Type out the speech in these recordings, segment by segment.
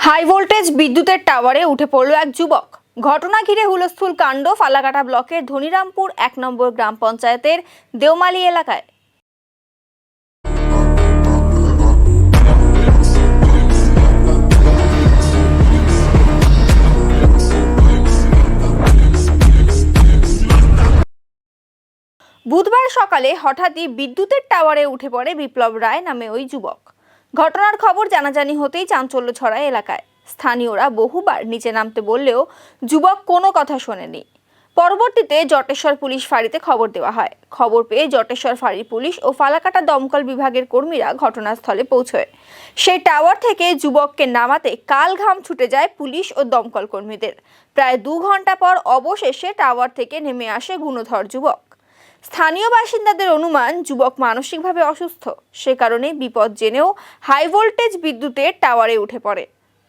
High voltage বিদ্যুতের টাওয়ারে উঠে পড়ল এক যুবক। ঘটনা ঘিরে হুলস্থুল কাণ্ড ফালাকাটা ব্লকের ধনিরামপুর ১ নম্বর গ্রাম পঞ্চায়েতের দেওমালি এলাকায়। বুধবার সকালে হঠাৎই বিদ্যুতের টাওয়ারে উঠে পড়ে বিপ্লব রায় নামে ওই যুবক। ঘটনার খবর জানাজানি হতেই চাঞ্চল্য ছড়ায় এলাকায়। স্থানীয়রা বহুবার নিচে নামতে বললেও যুবক কোনো কথা শোনেনি। পরবর্তীতে জটেশ্বর পুলিশ ফাঁড়িতে খবর দেওয়া হয়। খবর পেয়ে জটেশ্বর ফাঁড়ির পুলিশ ও ফালাকাটা দমকল বিভাগের কর্মীরা ঘটনাস্থলে পৌঁছয়। সেই টাওয়ার থেকে যুবককে নামাতে কাল ঘাম ছুটে যায় পুলিশ ও দমকল কর্মীদের। প্রায় ২ ঘন্টা পর অবশেষে টাওয়ার থেকে নেমে আসে গুণধর যুবক। স্থানীয় বাসিন্দাদের অনুমান যুবক মানসিকভাবে অসুস্থ, সে কারণে বিপদ জেনেও হাই ভোল্টেজ বিদ্যুতের টাওয়ারে উঠে পড়ে।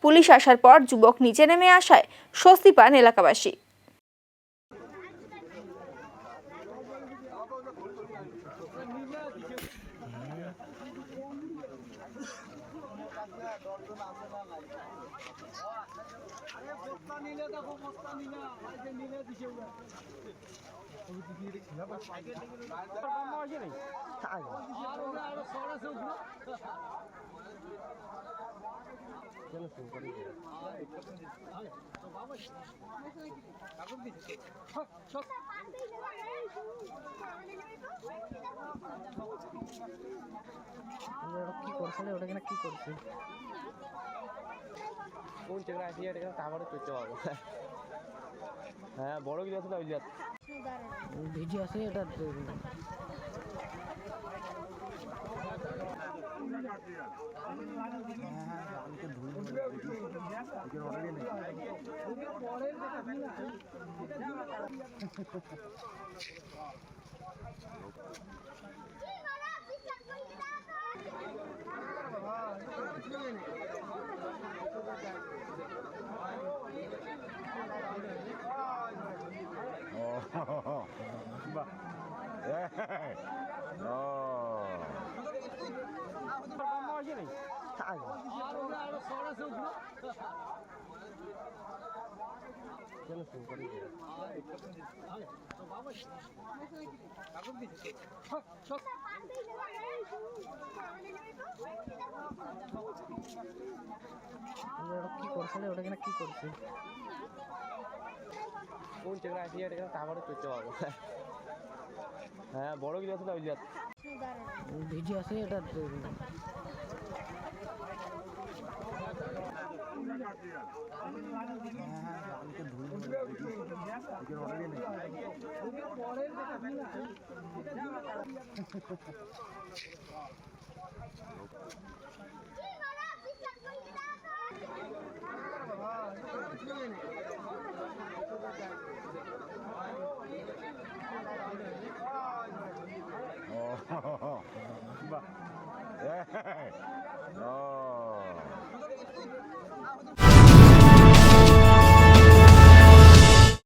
পুলিশ আসার পর যুবক নিচে নেমে আসায় স্বস্তি পান এলাকাবাসী। কি করছে ওটা কিনা কি করছে কোন জায়গায় আছে এটা টাওয়ারে চলতে পারবো। হ্যাঁ বড় কিছু আছে ওই ভিডিও আছে এটা কি করছে ওটা কিনা কি করছে কোন জায়গায় আছে এটা টাওয়ারে চলতে পারবো। হ্যাঁ বড় কিছু আছে ওই ভিডিও আছে এটা Oh.